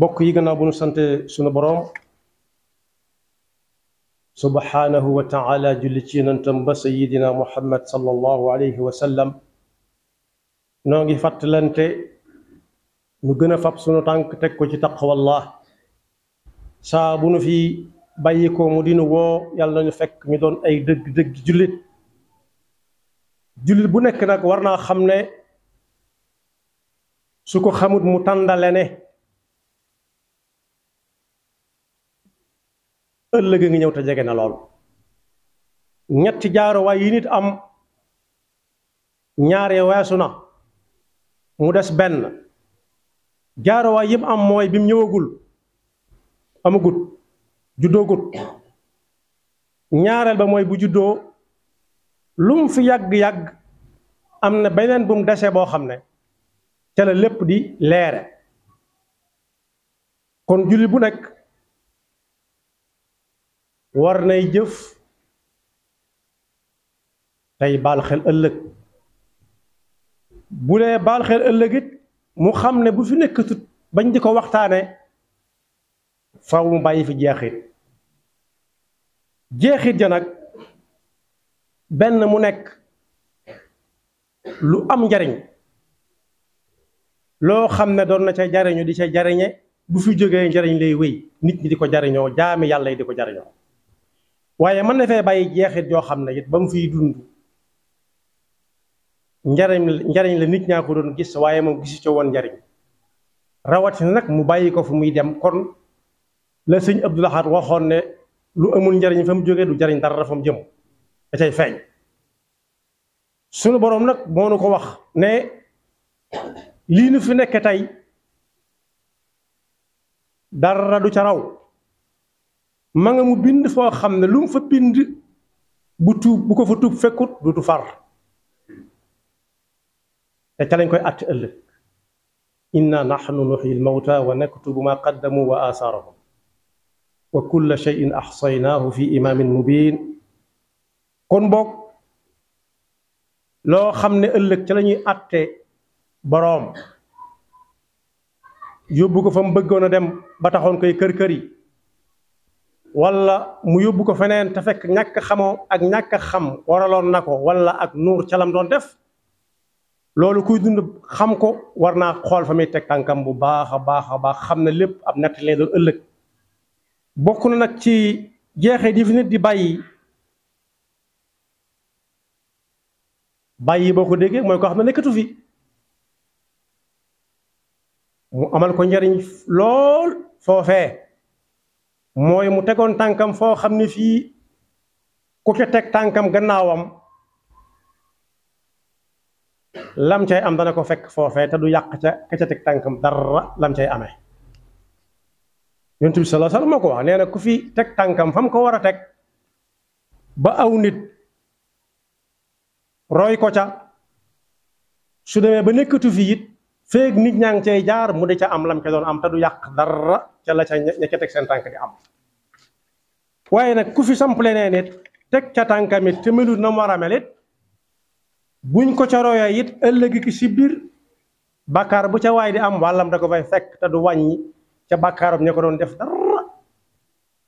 bokk yi gannaaw bu nu sante sunu boroom subhanahu wa taala julli ci yonentam ba sayidina muhammad sallallahu alayhi wa sallam noo ngi fàttalante nu gën a fab sunu tànk teg ko ci taqwallah saa bu nu fi bàyyi ko mu dinu woo yàlla nañu fekk ñu doon ay dëgg-dëgg jullit bu nekk nag war naa xam ne su ko xamut mu tàndale ne ëllëg a ngi ñëw te jege na lool ñetti jaaruwaay yi nit am ñaare weesu na mu des benn jaaruwaay yim am mooy bi mu ñëwagul amagut juddoogut ñaareel ba mooy bu juddoo lum fi yàgg-yàgg am na beneen bu mu dese boo xam ne ca la lépp di leere kon jullit bu nekk war nay jëf tey baal xel ëllëg bu dee baal xel ëllëg it mu xam ne bu fi nekkatut bañ di ko waxtaane faw mu bàyyi fi jeexit ja nag benn mu nekk lu am njariñ loo xam ne doon na ca jariñu di ca jariñe bu fi jógee njariñ lay wéy nit ñi di ko jariñoo jaami yàlla yi di ko jariñoo waaye mën na fee bàyyi jeexit yoo xam ne it ba mu fiy dund njariñ la nit ñaa ko doon gis waaye moom gisu ca woon njariñ rawatina nag mu bàyyi ko fu muy dem kon la sëñ Abdou Lahad waxoon ne lu amul njariñ fa mu jógee du jariñ dara fa mu jëm da cay feeñ sunu boroom nag moo nu ko wax ne lii nu fi nekk tey dara du ca raw ma nga mu bind foo xam ne lu mu fa bind bu ko fa tuub fekkut du far te ca lañ koy àtt ëllëg inna nahnu nuhyi al-mawta wa naktubu ma qaddamu wa atharahum wa kulla shay'in ahsaynaahu fi imaamin mubin kon boog loo xam ne ëllëg ca la ñuy àtte boroom yóbbu ko fa mu bëggoon a dem ba taxoon koy kër yi wala mu yóbbu ko feneen te fekk ñàkk xamoo ak ñàkk xam waraloon na ko wala ak nuur ca lam doon def loolu kuy dund xam ko war naa xool fa muy teg tànkam bu baax a baax xam ne lépp ab nett lay doon ëllëg bokk na nag ci jeexee di fi nit di bàyyi boo ko déggee mooy ko xam ne nekkatu fi mu amal ko njariñ lool foofee mooy mu tegoon tànkam foo xam ne fii ku ca teg tànkam gannaawam lam cay am dana ko fekk foofee te du yàq ca ka ca teg tànkam dara lam cay amee yonent bi sallallahu alayhi wasallam moo ko wax nee na ku fi teg tànkam fa mu ko war a teg ba aw nit roy ko ca su demee ba nekkatu fi it feeg nit ñaa ngi cay jaar mu di ca am lam ca doon am te du yàq dara ca la ca ña ca teg seen tànk di am waaye nag ku fi sample nee nit teg ca tànkamit te melut na mu war a mel it buñ ko ca royee it ëllëg ki si biir bàkkaar bu ca waay di am wàllam da ko fay fekk te du wàññi ca bàkkaaram ña ko doon def dara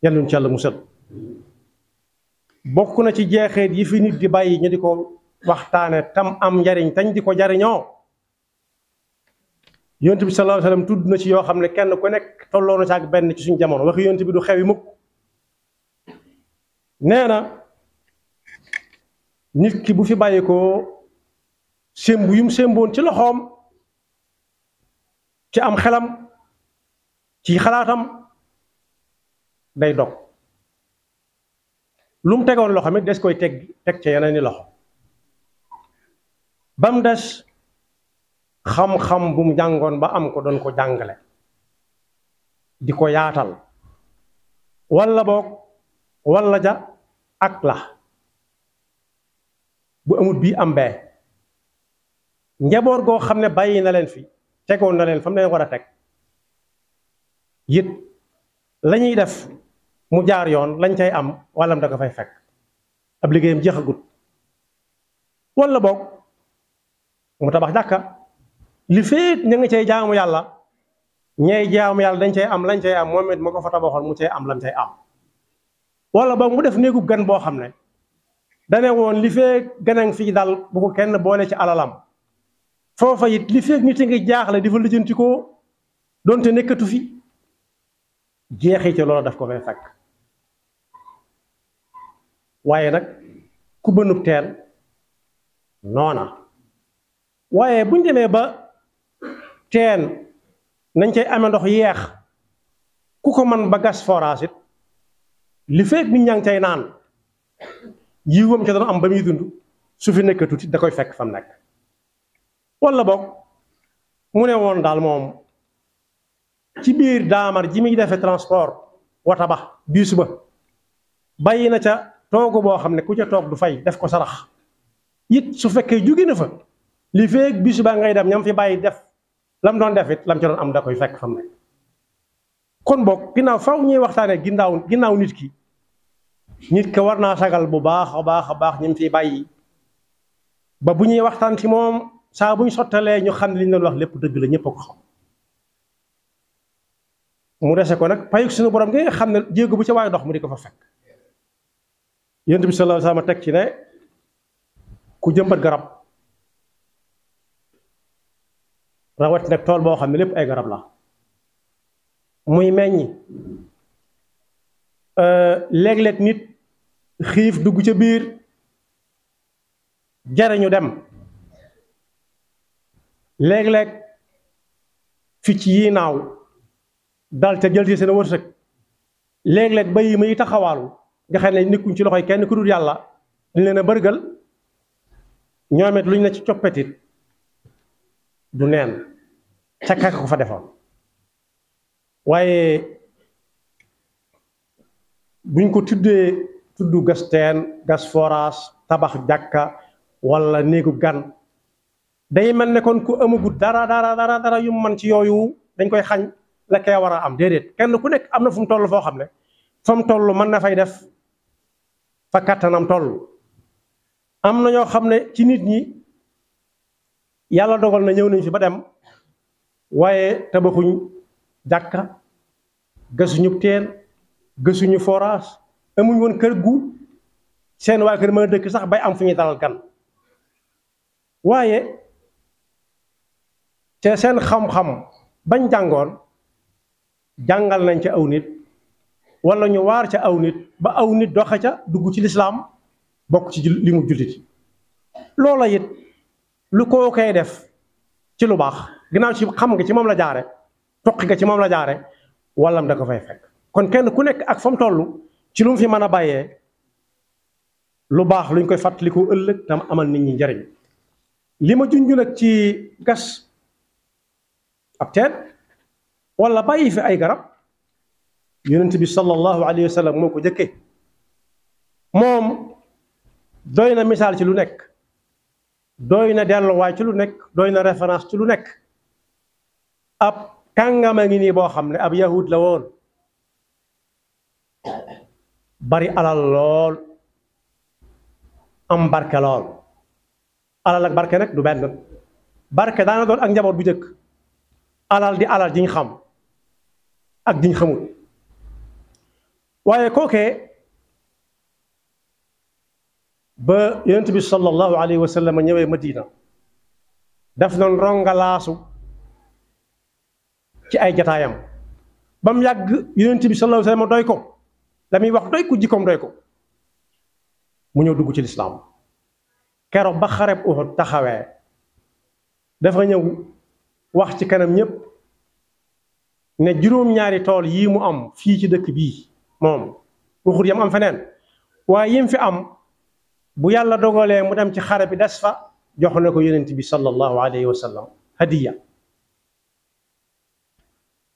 yàlla ñu ci yàlla musal bokk na ci jeexeet yi fi nit di bàyyi ñu di ko waxtaane tam am njariñ tañ di ko jariñoo yonent bi sallallahu alayhi wasallam tudd na ci yoo xam ne kenn ku nekk tolloo na ci ak benn ci suñu jamono waxi yonent bi du xewi mukk nee na nit ki bu fi bàyyi ko sémbu yum sémboon ci loxoom ci am xelam ci xalaatam day dog lu mu tegoon loxo mi des koy teg ca yeneen ni loxo ba mu des xam-xam bu mu jàngoon ba am ko doon ko jàngale di ko yaatal walla boog walla ja ak la bu amul bii am bee njaboot goo xam ne bàyyi na leen fi tegoon na leen fa mu leen war a teg it lañuy def mu jaar yoon lañ cay am wàllam da ko fay fekk ab liggéeyam jeexagut walla boog mu tabax jàkka li féet ña ngi cay jaamu yàlla ñay jaamu yàlla dañ cay am lañ cay am moom it ma ko fa tabaxoon mu cay am lam cay am wala boog mu def néegu gan boo xam ne dane woon li fee ganang fii dal bu ko kenn boole ci alalam foofa it li fee nit a ngi jaaxle di fa lijjanti ko doonte nekkatu fi jeexi ci loolu daf ko fay fekk waaye nag ku bënub teen noona waaye buñ demee ba teen nañ cay amee ndox yeex ku ko man ba gas forage it li fekk nit ñaa ngi cay naan yiwam ca doon am ba muy dund su fi nekk tuuti da koy fekk fam nekk wala boog mu ne woon daal moom ci biir daamar ji muy defee transport wata ba biisu ba bàyyi na ca toogu boo xam ne ku ca toog du fay def ko sarax it su fekkee jóge na fa li fekk biisu ba ngay dem ñam fi bàyyi def lam doon def it lam ca doon am da koy fekk fam nekk kon boog ginnaaw faw ñuy waxtaanee ginnaaw nit ki nit ka war naa sagal bu baax a baax ñu fi bàyyi ba bu ñuy waxtaan ci moom saa bu ñu sottalee ñu xam ne li ñu doon wax lépp dëgg la ñëpp a ko xam mu dese ko nag payug suñu borom gi nga xam ne jéego bu ca waaye dox mu di ko fa fekk yonent bi sallallahu alayhi wa sallam teg ci ne ku jëmbat garab rawat nag tool boo xam ne lépp ay garab la muy meññi léeg-léeg nit xiif dugg ca biir jariñu dem léeg-léeg picc yi naaw dal ca jël ci seen wërsëg léeg-léeg ba yi muy taxawaalu nga xam ne nekkuñ ci loxoy kenn ku dul yàlla dañ leen a bërgal ñoom it luñ ne ci coppetit du neen ca kaka ko fa defoon waaye buñ ko tudd gas teen gas forage tabax jàkka wala néegu gan day mel ne kon ku amagut dara yu man ci yooyu dañ koy xañ la kee war a am déedéet kenn ku nekk am na fu mu toll foo xam ne fa mu toll mën na fay def fa kattanam toll am na ñoo xam ne ci nit ñi yàlla dogal na ñëw nañ fi ba dem waaye tabaxuñ jàkka gasuñu teen gësuñu forage amuñ woon kër gu seen waa kër mën a dëkk sax bay am fu ñuy dalal gan waaye te seen xam-xam bañ jàngoon jàngal nañ ca aw nit wala ñu waar ca aw nit ba aw nit doxe ca dugg ci lislaam bokk ci li mu jullit loola it lu koo koy def ci lu baax ginnaaw ci xam nga ci moom la jaare toqi nga ci moom la jaare wallam da ko fay fekk kon kenn ku nekk ak fa mu toll ci lu mu fi mën a bàyyee lu baax luñ koy fàttaliku ëllëg tam amal nit ñi njariñ li ma junj nag ci gas ab teen wala bàyyi fi ay garab yonent bi sallallahu alayhi wa sallam moo ko jëkkee moom doy na misaal ci lu nekk doy na delluwaay ci lu nekk doy na référence ci lu nekk ab kàngama ngi nii boo xam ne ab yahud la woon bari alal lool am barke lool alal ak barke nag du benn barke daana doon ak njaboot bu njëkk alal di alal jiñ xam ak jiñ xamul waaye kookee ba yonent bi sallallahu alayhi wa sallam ñëwee Madina daf doon rongalaasu ci ay jataayam ba mu yàgg yonent bi sallallahu alayhi wa sallam doy ko la muy wax doy ko jikkoom doy ko mu ñëw dugg ci lislaam keroog ba xareb Uhud taxawee dafa ñëw wax ci kanam ñépp ne juróom-ñaari tool yii mu am fii ci dëkk bii moom waxut yam am feneen waaye yim fi am bu yàlla dogalee mu dem ci xare bi des fa jox na ko yonent bi sallallahu alayhi wa sallam hadiya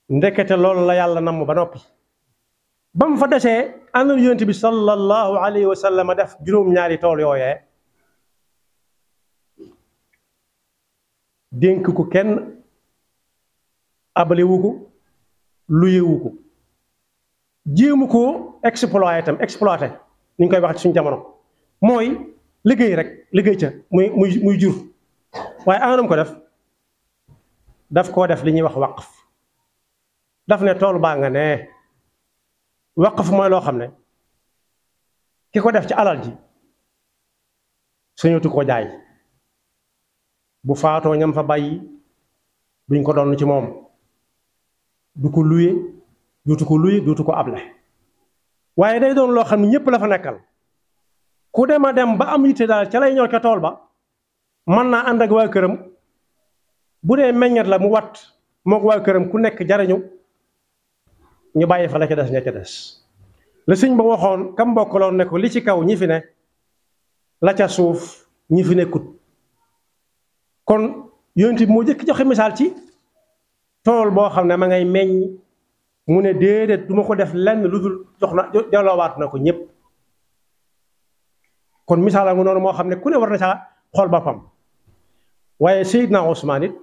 ndekete loolu la yàlla namm ba noppi ba mu fa desee àndal yonent bi sallallahu alayhi wa sallam def juróom-ñaari tool yooyee dénk ko kenn abalewu ko luyewu ko jéemu ko exploité ni ñu koy wax ci suñu jamono mooy liggéey rek liggéey ca muy jur waaye anam ko def koo def li ñuy wax waqf daf ne tool baa nga ne waqf mooy loo xam ne ki ko def ci alal ji sañatu ko jaay bu faatoo ñam fa bàyyi duñ ko doon ci moom du ko luye duutu ko able waaye day doon loo xam ne ñëpp la fa nekkal ku dem a dem ba am yitte daal ca lay ñëw ca tool ba mën naa ànd ak waa këram bu dee meññet la mu wat moog waa këram ku nekk jariñu ñu bàyyi fa la ca des ña ca des la sëñ ba waxoon kam bokkaloon ne ko li ci kaw ñi fi ne la ca suuf ñi fi nekkut kon yonent bi moo jëkk joxe misaal ci tool boo xam ne ma ngay meññ mu ne déedéet du ma ko def lenn lu dul jox na delloowaat na ko ñëpp kon misaal la nga noonu moo xam ne ku ne war na saa xool boppam waaye Seydina Usmaan it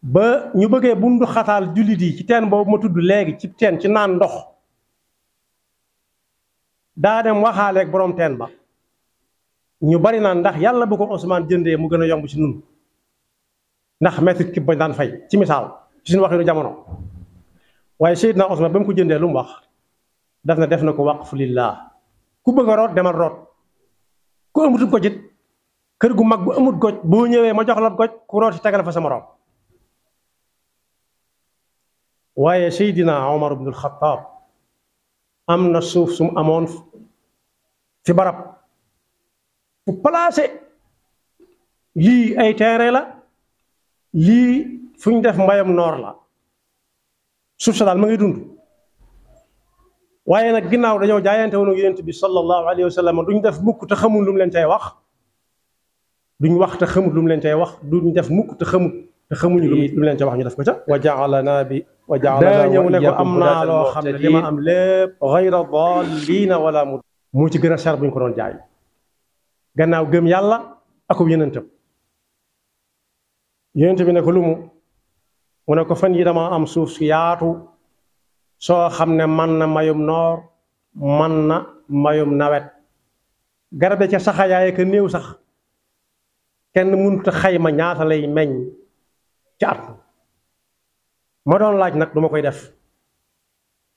ba ñu bëggee bundu xataal jullit yi ci teen boobu ma tudd léegi ci teen ci naan ndox daa dem waxaaleeg borom teen ba ñu bari naan ndax yàlla bu ko Usmaan jëndee mu gën a yomb ci nun ndax mètre kib bañ daan fay ci misaal ci suñu waxinu jamono waaye Seydina Usmaan ba mu ko jëndee lu mu wax daf na def na ko waqfu lillah ku bëgg a root demal root ku amutul ko jit kër gu mag bu amut goj boo ñëwee ma jox la goj ku root ci tegal fa sama room waaye Seydina Omar ibnul Xattaab am na suuf sum amoon fi barab fu placé lii ay terrain la lii fu ñu def mbayam noor la suuf sa daal ma ngi dund waaye nag ginnaaw dañoo jaayante woon ak Yonent bi sallallahu alayhi wa sallam duñ def mukk te xamul lu mu leen cay wax duñ wax te xamul lu mu leen cay wax duñ def mukk te xamuñu lu mu leen cay wax ñu def ko ca wa ja'alana bi wa ja'alana ñëw ne ko am naa loo xam ne li ma am lépp ghayra dallina wala mu moo ci gën a cher bu ñu ko doon jaay gannaaw gëm yàlla akub yonentam yonent bi ne ko lu mu ne ko fan yi dama am suuf si yaatu soo xam ne man na mayum noor man na mayum nawet garab ca saxayaay ka néew sax kenn mënut a xayma ñaata lay meññ ci at ma doon laaj nag duma koy def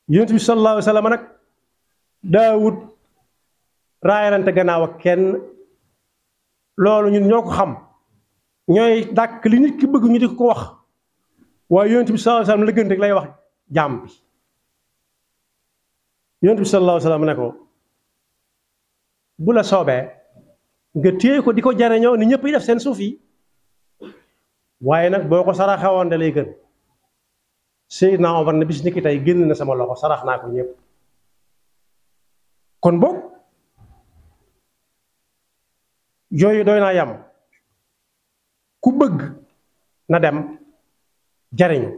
yonent bi sallallahu alayhi wa sallam nag daawut raayalante gannaaw ak kenn loolu ñun ñoo ko xam ñooy dàkk li nit ki bëgg ñu di ko wax waaye yonent bi sallallahu alayhi wa sallam la gën rek lay wax jaam bi yonent bi sallallahu alayhi wa sallam ne ko bu la soobee nga téye ko di ko jariñoo ni ñëpp yi def seen suuf yi waaye nag boo ko saraxewoon da lay gën Seydina Omar ne bis ni ki tey génn na sama loxo sarax naa ko ñëpp kon boog yooyu doy naa yam ku bëgg na dem jariñu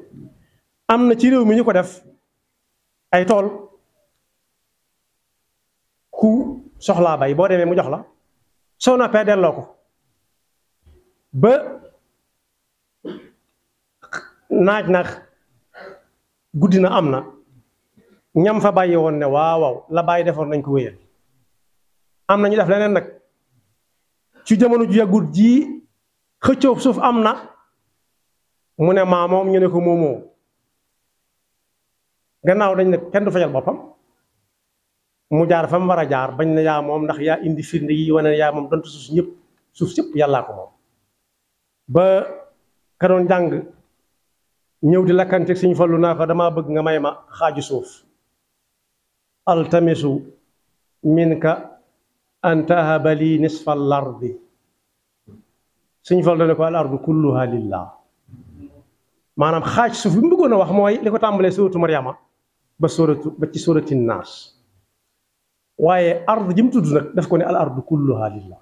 am na ci réew mi ñu ko def ay tool ku soxlaa bay boo demee mu jox la soo noppee delloo ko ba naaj nag guddi na am na ñam fa bàyyi woon ne waaw la bàyyi defoon nañ ko wéyal am na ñu def leneen nag ci jamono ju yàggut ji xëccoo suuf am na mu ne maa moom ñu ne ko moomoo gannaaw dañ ne kenn du fajal boppam mu jaar fa mu war a jaar bañ na yaa moom ndax yaa indi firnde yi wane yaa moom donte suuf ñëpp yàllaa ko moom ba ka doon jàng ñëw di lakkante Sëñ Fallu naa ko damaa bëgg nga may ma xaaju suuf altamisu minka an tahaba li nisfa al ardi Sëñ Fallu dane ko al ardu kulluha lillah maanaam xaaj suuf bi mu bëggoon a wax mooy li ko tàmbalee suuratu Maryama ba ci suurati Naas waaye ard ji mu tudd nag daf ko ne al ardu kulluha lillah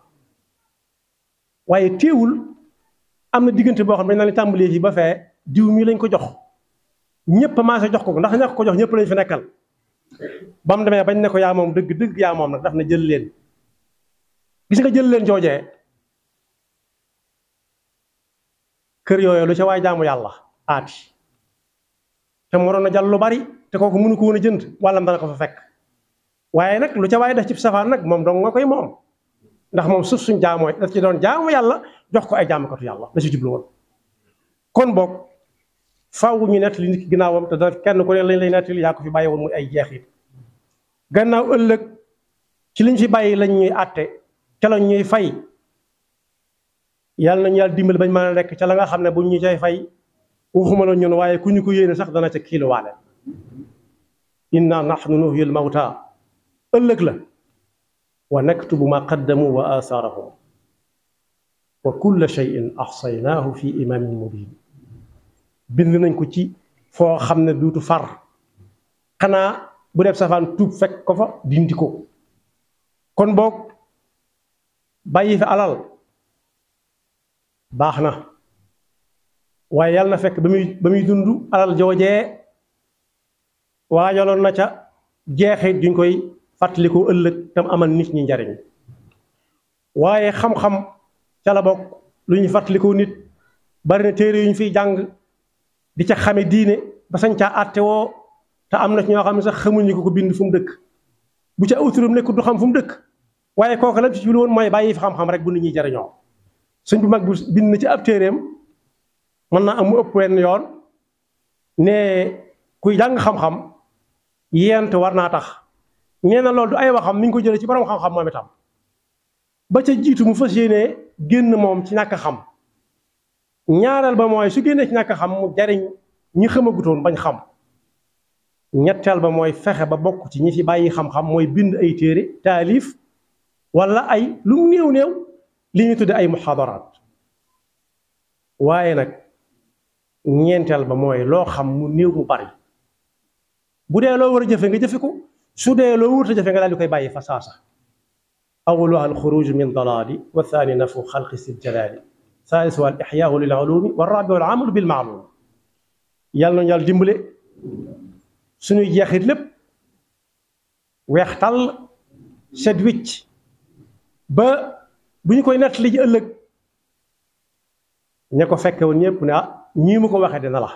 waaye téewul am na diggante boo xam ne dañ naan tàmbalee ci ba fee diw mi lañ ko jox ñëpp maase jox ko ndax ñàkk ko jox ñëpp lañ fi nekkal ba mu demee bañ ne ko yaa moom dëgg yaa moom nag daf na jël leen gis nga jël leen joojee kër yooyu lu ca waay jaamu yàlla aati te mu waroon a jàll lu bari te kooku mënu ko woon a jënd wàllam dana ko fa fekk waaye nag lu ca waay def ci safaan nag moom dong nga koy moom ndax moom suuf suñ jaamoo daf ci doon jaamu yàlla jox ko ay jaamukatu yàlla da ci jublu woon kon boog faaw ñu nett li nit ki ginnaawam te dana kenn ku ne lañ lay nettali yaa ko fi bàyyi woon muy ay jeexit gannaaw ëllëg ci liñ fi bàyyi lañ ñuy àtte ca lañ ñuy fay yàlla nañu yàlla dimbali bañ mën a nekk ca la nga xam ne buñ ñu cay fay waxuma la ñun waaye ku ñu ko yéene sax dana ca kiiluwaale inna nahnu nuhyil mawta ëllëg la wa naktubu ma qaddamu wa athaarahum wa kulla shay'in ahsaynaahu fi imaamin mubin bind nañ ko ci foo xam ne duutu far xanaa bu def safaan tuub fekk ko fa dindi ko kon boog bàyyi fi alal baax na waaye yàlla na fekk ba muy dund alal joojee waajaloon na ca jeexit duñ koy fàttalikoo ëllëg tam amal nit ñi njariñ waaye xam-xam ca la bokk lu ñuy fàttalikoo nit bari na téere yu ñu fiy jàng di ca xame diine ba sañ caa àtte woo te am na ci ñoo xam ne sax xamuñu ko bind fu mu dëkk bu ca autorom nekk du xam fu mu dëkk waaye kooku la ci jublu woon mooy bàyyi fi xam-xam rek bu nit ñi jariñoo sëñ bu mag bi bind na ci ab téereem mën naa am mu ëpp wenn yoon ne kuy jàng xam-xam yent war naa tax nee na loolu du ay waxam mi ngi ko jëlee ci borom xam-xam moom itam ba ca jiitu mu fas yéenee génn moom ci ñàkk xam ñaareel ba mooy su génnee ci ñàkk xam mu jariñ ñi xamagutoon bañ xam ñetteel ba mooy fexe ba bokk ci ñi fi bàyyi xam-xam mooy bind ay téere taalif wala ay lu mu néew néew li ñu tudde ay muxaadaraat waaye nag ñeenteel ba mooy loo xam mu néew mu bari bu dee loo war a jëfe nga jëfe ko su dee loo wurta jëfe nga daal di koy bàyyi fa saasa awaluha alxuruj min dalaali wa thani nafu xalqi sil jalaali thaalis wal ixyaau lil ulumi wa rabi wal amalu bil maalum yàlla nañu yàlla dimbale suñuy jeexit lépp weex tàll set wicc ba bu ñu koy nettali ci ëllëg ña ko fekke woon ñëpp ne ah ñii mu ko waxee dina la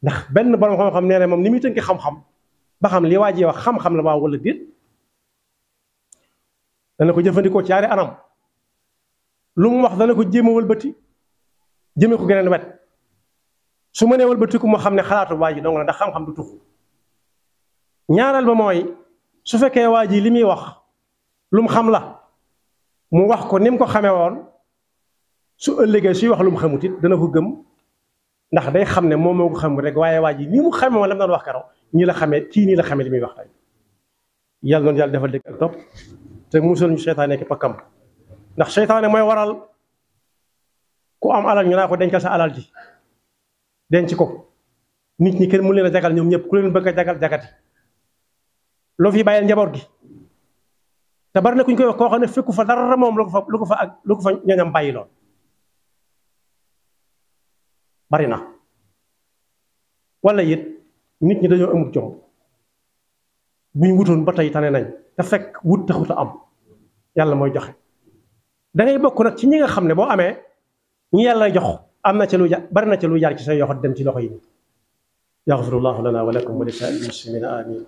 ndax benn borom xam-xam nee na moom ni muy tënki xam-xam ba xam li waa ji wax xam-xam la waaw wala déet dana ko jëfandikoo ci yaari anam lu mu wax dana ko jéem a wëlbati jëme ko geneen wet su ma nee wëlbatiku moo xam ne xalaatu waa ji dong la ndax xam-xam du tuxu ñaareel ba mooy su fekkee waa ji li muy wax lu mu xam la mu wax ko ni mu ko xamee woon su ëllëgee suy wax lu mu xamut it dana ko gëm ndax day xam ne moom moo ko xamul rek waaye waa ji ni mu xamee woon la mu doon wax karo ñi la xamee kii nii la xamee li muy wax tey yàlla noonu yàlla defal dégg ak topp te musal ñu seytaane ki pakkam ndax seytaane mooy waral ku am alal ñu naa ko dencal sa alal ji denc ko nit ñi kenn mu leen a jagal ñoom ñëpp ku leen bëgg a jagal jagati loo fi bàyyil njaboot gi te bari na ku ñu koy wax koo xam ne fekku fa dara moom lu ko fa ñoñam bàyyi lool bari na wala it nit ñi dañoo amul jom bu ñu wutoon ba tey tane nañ te fekk wut taxut a am yàlla mooy joxe da ngay bokk nag ci ñi nga xam ne boo amee ñi yàlla jox am na ca lu bari na ca lu jaar ci say yoxo dem ci loxo yi yaxfirullahu lana wa lakum wa li saa'iril muslimina amin